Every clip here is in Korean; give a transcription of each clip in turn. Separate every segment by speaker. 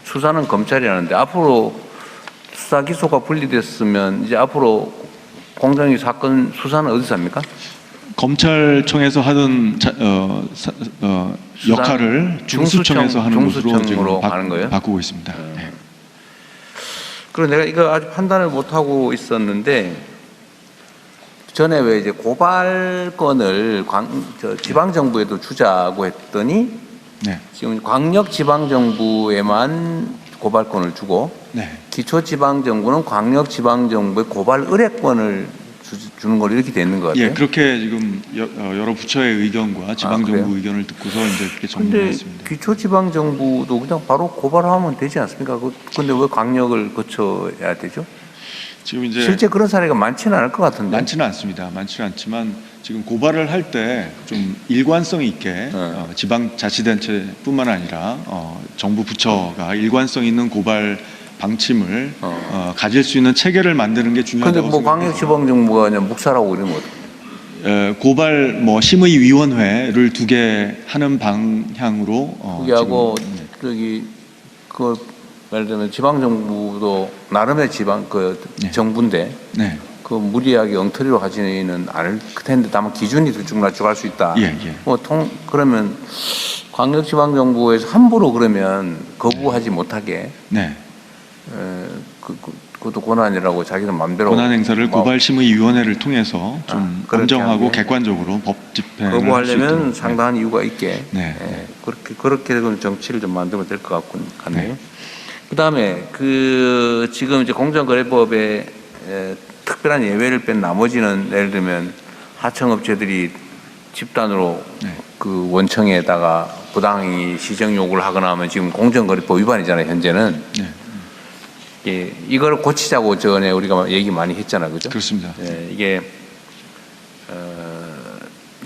Speaker 1: 수사는 검찰이 하는데 앞으로 수사 기소가 분리됐으면 이제 앞으로 공정위 사건 수사는 어디서 합니까?
Speaker 2: 검찰청에서 하던 역할을 중수청에서 하는 것으로 지금
Speaker 1: 가는 거예요?
Speaker 2: 바꾸고 있습니다.
Speaker 1: 그리고 내가 이거 아직 판단을 못 하고 있었는데 전에 왜 이제 고발권을 지방 정부에도 주자고 했더니 지금 광역 지방 정부에만 고발권을 주고 기초 지방 정부는 광역 지방 정부의 고발 의뢰권을 주는 걸로 이렇게 되는 것 같아요.
Speaker 2: 예, 그렇게 지금 여러 부처의 의견과 지방정부 의견을 듣고서 이제 그렇게 정리했습니다.
Speaker 1: 기초지방정부도 그냥 바로 고발하면 되지 않습니까? 근데 왜 강력을 거쳐야 되죠?
Speaker 2: 지금 이제
Speaker 1: 실제 그런 사례가 많지는 않을 것 같은데.
Speaker 2: 많지는 않습니다. 많지는 않지만 지금 고발을 할 때 좀 일관성 있게 지방자치단체뿐만 아니라 정부 부처가 일관성 있는 고발 방침을 가질 수 있는 체계를 만드는 게 중요하다고
Speaker 1: 생각합니다. 그런데 광역지방정부가 그냥 묵살하고 이런 거
Speaker 2: 고발 심의위원회를 두게 하는 방향으로
Speaker 1: 그게 하고 예를 들면 지방정부도 나름의 정부인데 그 무리하게 엉터리로 하지는 않을 텐데 다만 기준이 들쭉날쭉할 수 있다. 그러면 광역지방정부에서 함부로 그러면 거부하지 못하게. 그것도 권한이라고 자기는 마음대로
Speaker 2: 권한 행사를 고발심의위원회를 통해서 좀 공정하고 객관적으로 법 집행을
Speaker 1: 거부하려면 상당한 이유가 있게 그렇게 정치를 좀 만들면 될 것 같네요. 그다음에 지금 이제 공정거래법에 특별한 예외를 뺀 나머지는 예를 들면 하청업체들이 집단으로 그 원청에다가 부당히 시정 요구를 하거나 하면 지금 공정거래법 위반이잖아요. 현재는. 이걸 고치자고 전에 우리가 얘기 많이 했잖아요. 그죠?
Speaker 2: 그렇습니다.
Speaker 1: 이게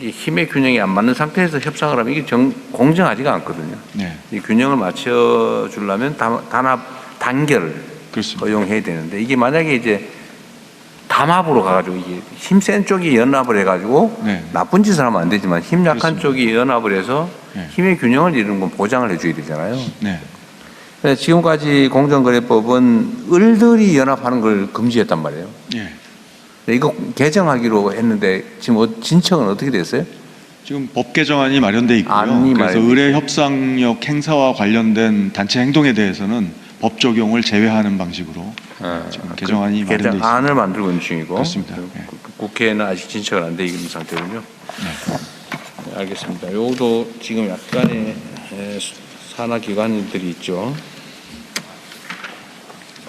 Speaker 1: 힘의 균형이 안 맞는 상태에서 협상을 하면 이게 공정하지가 않거든요. 이 균형을 맞춰주려면 단결을 허용해야 되는데 이게 만약에 이제 담합으로 가가지고 이게 힘센 쪽이 연합을 해가지고 나쁜 짓을 하면 안 되지만 힘 약한 쪽이 연합을 해서 힘의 균형을 이루는 건 보장을 해줘야 되잖아요. 지금까지 공정거래법은 을들이 연합하는 걸 금지했단 말이에요. 이거 개정하기로 했는데 지금 진척은 어떻게 됐어요?
Speaker 2: 지금 법 개정안이 마련돼 있고요. 그래서 의뢰 협상력 행사와 관련된 단체 행동에 대해서는 법 적용을 제외하는 방식으로 지금 개정안이 마련돼 있습니다.
Speaker 1: 개정안을 만들고 있는 중이고.
Speaker 2: 그렇습니다.
Speaker 1: 국회에는 아직 진척을 안 돼 있는 상태군요. 알겠습니다. 요것도 지금 약간의 산하 기관들이 있죠.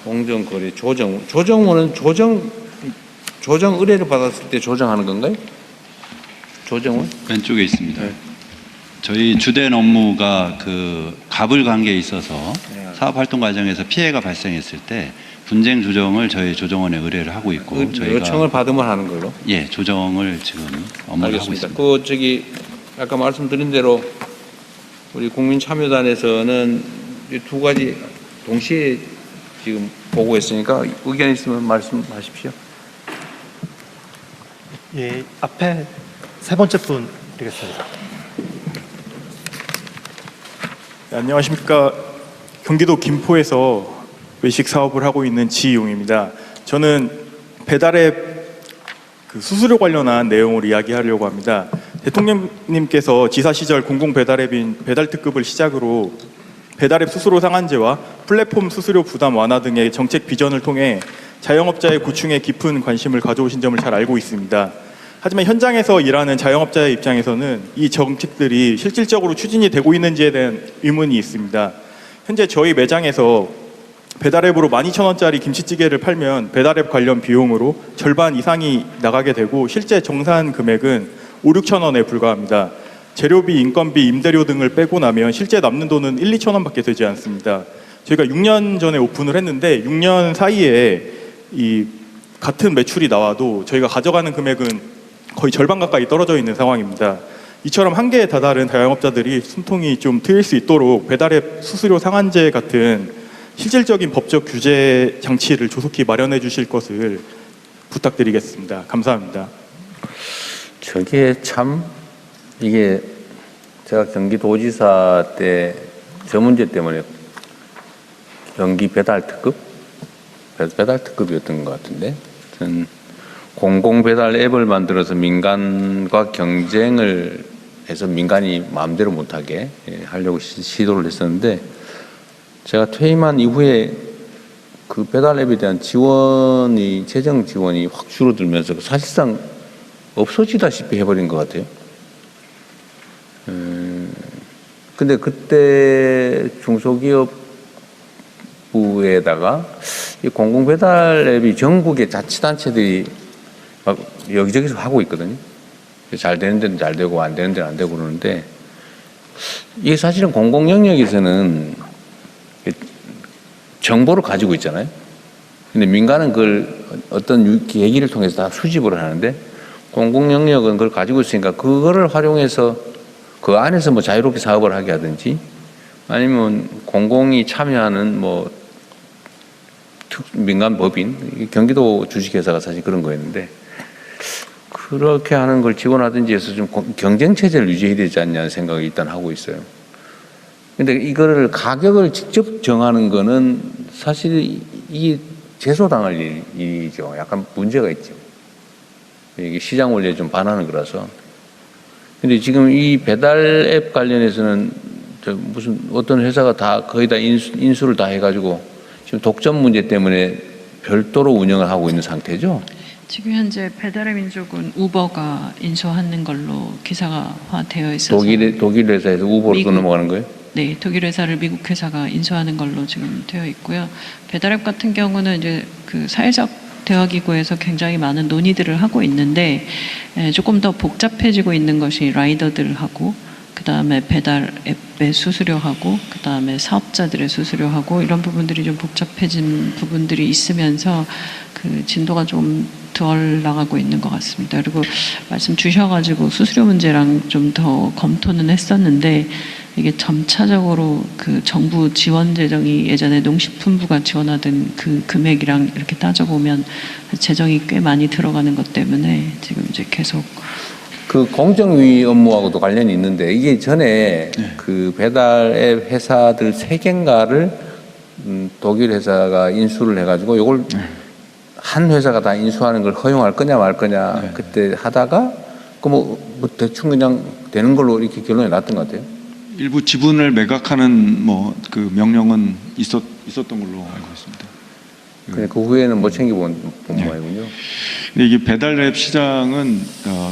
Speaker 1: 공정거래 조정원은 조정 의뢰를 받았을 때 조정하는 건가요? 조정원?
Speaker 3: 왼쪽에 있습니다. 저희 주된 업무가 그 갑을 관계에 있어서 사업 활동 과정에서 피해가 발생했을 때 분쟁 조정을 저희 조정원에 의뢰를 하고 있고 저희가
Speaker 1: 요청을 받으면 하는 걸로?
Speaker 3: 예, 조정을 지금 업무를 하고 있습니다.
Speaker 1: 아까 말씀드린 대로 우리 국민참여단에서는 이 두 가지 동시에 지금 보고했으니까 의견 있으면 말씀하십시오.
Speaker 4: 예, 앞에 세 번째 분 드리겠습니다.
Speaker 5: 네, 안녕하십니까. 경기도 김포에서 외식 사업을 하고 있는 지용입니다. 저는 배달앱 수수료 관련한 내용을 이야기하려고 합니다. 대통령님께서 지사 시절 공공배달앱인 배달특급을 시작으로 배달앱 수수료 상한제와 플랫폼 수수료 부담 완화 등의 정책 비전을 통해 자영업자의 고충에 깊은 관심을 가져오신 점을 잘 알고 있습니다. 하지만 현장에서 일하는 자영업자의 입장에서는 이 정책들이 실질적으로 추진이 되고 있는지에 대한 의문이 있습니다. 현재 저희 매장에서 배달앱으로 12,000원짜리 김치찌개를 팔면 배달앱 관련 비용으로 절반 이상이 나가게 되고 실제 정산 금액은 5,000~6,000원에 불과합니다. 재료비, 인건비, 임대료 등을 빼고 나면 실제 남는 돈은 1~2,000원밖에 되지 않습니다. 저희가 6년 전에 오픈을 했는데 6년 사이에 이 같은 매출이 나와도 저희가 가져가는 금액은 거의 절반 가까이 떨어져 있는 상황입니다. 이처럼 한계에 다다른 자영업자들이 숨통이 좀 트일 수 있도록 배달앱 수수료 상한제 같은 실질적인 법적 규제 장치를 조속히 마련해 주실 것을 부탁드리겠습니다. 감사합니다.
Speaker 1: 저게 참 이게 제가 경기도지사 때 저 문제 때문에 연기 배달 특급? 배달 특급이었던 것 같은데, 공공 배달 앱을 만들어서 민간과 경쟁을 해서 민간이 마음대로 못하게 하려고 시도를 했었는데, 제가 퇴임한 이후에 그 배달 앱에 대한 지원이, 재정 지원이 확 줄어들면서 사실상 없어지다시피 해버린 것 같아요. 근데 그때 중소기업부에다가 이 공공배달 앱이 전국의 자치단체들이 막 여기저기서 하고 있거든요. 잘 되는 데는 잘 되고 안 되는 데는 안 되고 그러는데, 이게 사실은 공공 영역에서는 정보를 가지고 있잖아요. 근데 민간은 그걸 어떤 계기를 통해서 다 수집을 하는데, 공공 영역은 그걸 가지고 있으니까 그거를 활용해서 그 안에서 뭐 자유롭게 사업을 하게 하든지, 아니면 공공이 참여하는 뭐 민간 법인, 경기도 주식회사가 사실 그런 거였는데, 그렇게 하는 걸 지원하든지 해서 좀 경쟁 체제를 유지해야 되지 않냐는 생각을 일단 하고 있어요. 근데 이거를 가격을 직접 정하는 거는 사실 이게 제소당할 일이죠. 약간 문제가 있죠. 이게 시장 원리에 좀 반하는 거라서. 근데 지금 이 배달 앱 관련해서는 무슨 어떤 회사가 다 거의 다 인수를 다 해가지고 지금 독점 문제 때문에 별도로 운영을 하고 있는 상태죠.
Speaker 6: 지금 현재 배달의 민족은 우버가 인수하는 걸로 기사화되어 있어서
Speaker 1: 독일 회사에서 우버로 넘어가는 거예요?
Speaker 6: 네, 독일 회사를 미국 회사가 인수하는 걸로 지금 되어 있고요. 배달앱 같은 경우는 이제 그 사회적 대화기구에서 굉장히 많은 논의들을 하고 있는데, 조금 더 복잡해지고 있는 것이 라이더들하고, 그 다음에 배달 앱의 수수료하고, 그 다음에 사업자들의 수수료하고, 이런 부분들이 좀 복잡해진 부분들이 있으면서 그 진도가 좀 덜 나가고 있는 것 같습니다. 그리고 말씀 주셔가지고 수수료 문제랑 좀 더 검토는 했었는데, 이게 점차적으로 그 정부 지원 재정이 예전에 농식품부가 지원하던 그 금액이랑 이렇게 따져보면 재정이 꽤 많이 들어가는 것 때문에 지금 이제 계속
Speaker 1: 그 공정위 업무하고도 관련이 있는데, 이게 전에 그 배달 앱 회사들 3개인가를 독일 회사가 인수를 해가지고 이걸 한 회사가 다 인수하는 걸 허용할 거냐 말 거냐 그때 하다가 그 뭐 대충 그냥 되는 걸로 이렇게 결론이 났던 것 같아요.
Speaker 2: 일부 지분을 매각하는 뭐 그 명령은 있었던 걸로 알고 있습니다.
Speaker 1: 근데 그 후에는 못 챙겨본 모양이군요.
Speaker 2: 근데 이게 배달앱 시장은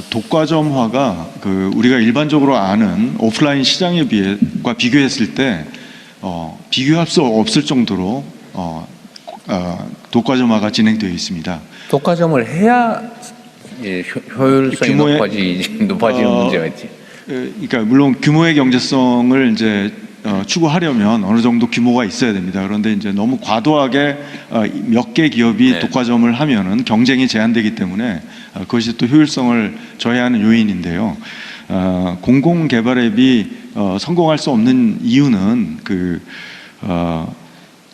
Speaker 2: 독과점화가 그 우리가 일반적으로 아는 오프라인 시장에 비교했을 때 비교할 수 없을 정도로 독과점화가 진행되어 있습니다.
Speaker 1: 독과점을 해야 효율성이 높아지는 문제가 있지.
Speaker 2: 그러니까 물론 규모의 경제성을 이제 추구하려면 어느 정도 규모가 있어야 됩니다. 그런데 이제 너무 과도하게 몇 개 기업이 독과점을 하면은 경쟁이 제한되기 때문에 그것이 또 효율성을 저해하는 요인인데요. 공공 개발 앱이 성공할 수 없는 이유는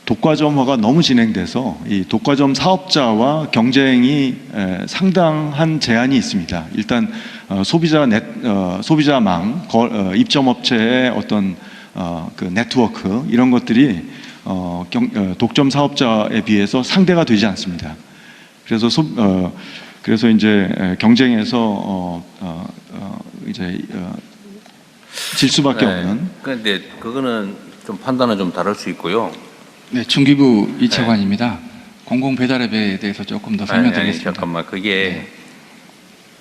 Speaker 2: 독과점화가 너무 진행돼서 이 독과점 사업자와 경쟁이 상당한 제한이 있습니다. 일단 소비자망, 입점업체의 어떤 그 네트워크 이런 것들이 독점 사업자에 비해서 상대가 되지 않습니다. 그래서 이제 경쟁에서 이제 질 수밖에 없는.
Speaker 1: 그런데 그거는 좀 판단은 좀 다를 수 있고요.
Speaker 7: 네, 중기부 이채관입니다. 공공 배달앱에 대해서 조금 더 설명드리겠습니다.
Speaker 1: 잠깐만, 그게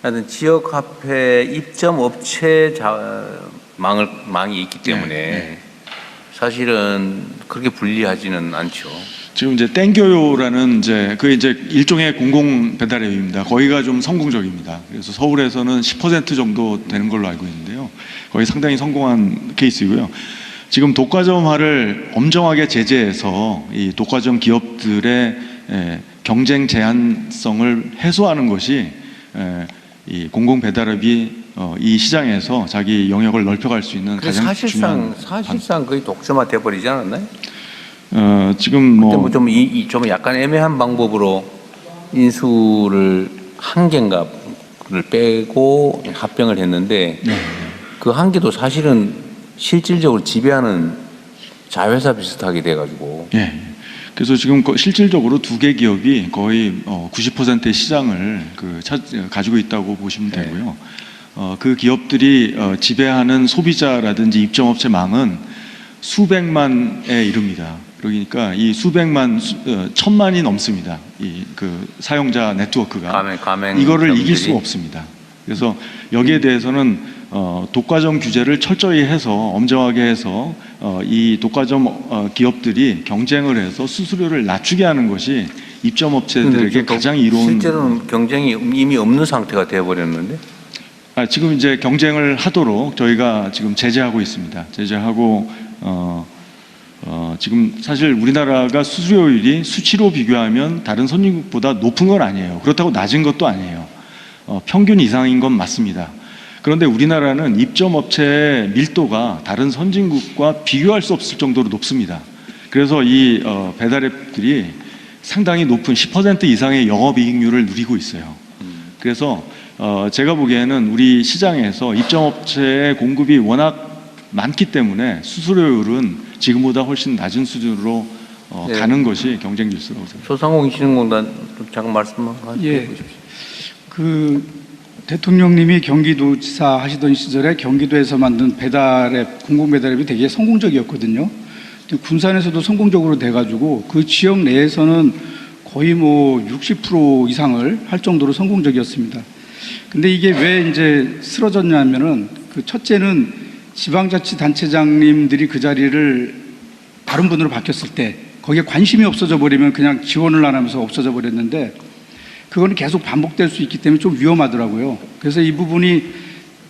Speaker 1: 하여튼 지역 화폐 입점 업체 망이 있기 때문에 사실은 그렇게 불리하지는 않죠.
Speaker 2: 지금 이제 땡겨요라는 그 이제 일종의 공공 배달 앱입니다. 거기가 좀 성공적입니다. 그래서 서울에서는 10% 정도 되는 걸로 알고 있는데요. 거기 상당히 성공한 케이스이고요. 지금 독과점화를 엄정하게 제재해서 이 독과점 기업들의 경쟁 제한성을 해소하는 것이 이 공공 배달앱이 이 시장에서 자기 영역을 넓혀갈 수 있는 가장 중요한
Speaker 1: 사실상 거의 독점화 돼 버리지 않았나요?
Speaker 2: 지금
Speaker 1: 좀 약간 애매한 방법으로 인수를 한 개인가를 빼고 합병을 했는데 그 한 개도 사실은 실질적으로 지배하는 자회사 비슷하게 돼가지고
Speaker 2: 그래서 지금 실질적으로 두 개 기업이 거의 90%의 시장을 가지고 있다고 보시면 되고요. 그 기업들이 지배하는 소비자라든지 입점업체망은 수백만에 이릅니다. 그러니까 이 수백만, 천만이 넘습니다. 이 그 사용자 네트워크가 이거를 이길 수가 없습니다. 그래서 여기에 대해서는 독과점 규제를 철저히 해서 엄정하게 해서 이 독과점 기업들이 경쟁을 해서 수수료를 낮추게 하는 것이 입점업체들에게 가장 이로운.
Speaker 1: 실제로는 경쟁이 이미 없는 상태가 되어버렸는데.
Speaker 2: 지금 이제 경쟁을 하도록 저희가 지금 제재하고 있습니다. 제재하고 지금 사실 우리나라가 수수료율이 수치로 비교하면 다른 선진국보다 높은 건 아니에요. 그렇다고 낮은 것도 아니에요. 평균 이상인 건 맞습니다. 그런데 우리나라는 입점업체의 밀도가 다른 선진국과 비교할 수 없을 정도로 높습니다. 그래서 이 배달앱들이 상당히 높은 10% 이상의 영업이익률을 누리고 있어요. 그래서 제가 보기에는 우리 시장에서 입점업체의 공급이 워낙 많기 때문에 수수료율은 지금보다 훨씬 낮은 수준으로 가는 것이 경쟁 질서라고 생각합니다.
Speaker 1: 소상공인 신흥공단 잠깐 말씀만 해주십시오.
Speaker 8: 그 대통령님이 경기도지사 하시던 시절에 경기도에서 만든 배달앱, 공공배달앱이 되게 성공적이었거든요. 군산에서도 성공적으로 돼가지고 그 지역 내에서는 거의 뭐 60% 이상을 할 정도로 성공적이었습니다. 근데 이게 왜 이제 쓰러졌냐면은 그 첫째는 지방자치단체장님들이 그 자리를 다른 분으로 바뀌었을 때 거기에 관심이 없어져 버리면 그냥 지원을 안 하면서 없어져 버렸는데 그거는 계속 반복될 수 있기 때문에 좀 위험하더라고요. 그래서 이 부분이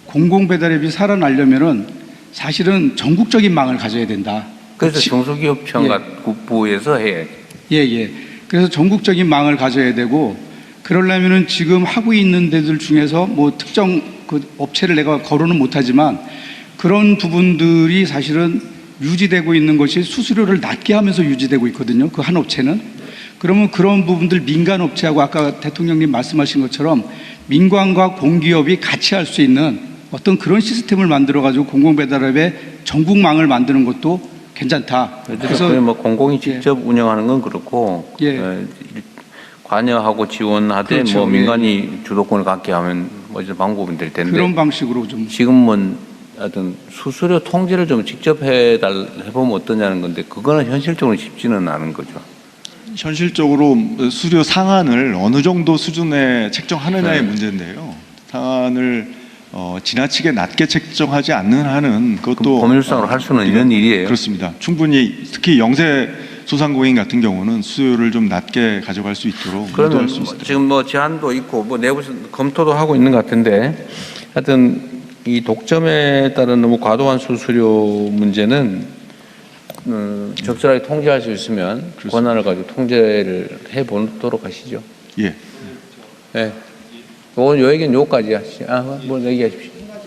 Speaker 8: 공공배달앱이 살아나려면은 사실은 전국적인 망을 가져야 된다.
Speaker 1: 그래서 중소기업청 국부에서 해야지.
Speaker 8: 예. 그래서 전국적인 망을 가져야 되고 그러려면은 지금 하고 있는 데들 중에서 뭐 특정 그 업체를 내가 거론은 못하지만 그런 부분들이 사실은 유지되고 있는 것이 수수료를 낮게 하면서 유지되고 있거든요. 그 한 업체는. 그러면 그런 부분들 민간 업체하고 아까 대통령님 말씀하신 것처럼 민간과 공기업이 같이 할 수 있는 어떤 그런 시스템을 만들어가지고 공공배달앱의 전국망을 만드는 것도 괜찮다.
Speaker 1: 그래서 뭐 공공이 직접 운영하는 건 그렇고 관여하고 지원하되
Speaker 8: 그렇죠.
Speaker 1: 뭐 민간이 주도권을 갖게 하면 뭐 이제 방법은 될 텐데
Speaker 8: 그런 방식으로 좀
Speaker 1: 지금은 하여튼 수수료 통제를 좀 직접 해보면 어떠냐는 건데 그거는 현실적으로 쉽지는 않은 거죠.
Speaker 2: 현실적으로 수수료 상한을 어느 정도 수준에 책정하느냐의 문제인데요. 상한을 지나치게 낮게 책정하지 않는 한은 그것도
Speaker 1: 법률상으로 할 수는 있는 일이에요.
Speaker 2: 그렇습니다. 충분히 특히 영세 소상공인 같은 경우는 수수료를 좀 낮게 가져갈 수 있도록
Speaker 1: 그러면
Speaker 2: 유도할 수 있습니다.
Speaker 1: 지금 뭐 제안도 있고 뭐 내부에서 검토도 하고 있는 것 같은데 하여튼 이 독점에 따른 너무 과도한 수수료 문제는 적절하게 통제할 수 있으면
Speaker 2: 그렇습니다.
Speaker 1: 권한을 가지고 통제를 해보도록 하시죠.
Speaker 2: 예.
Speaker 1: 네. 요 얘기는 요까지 하시죠. 뭐 얘기하십시오.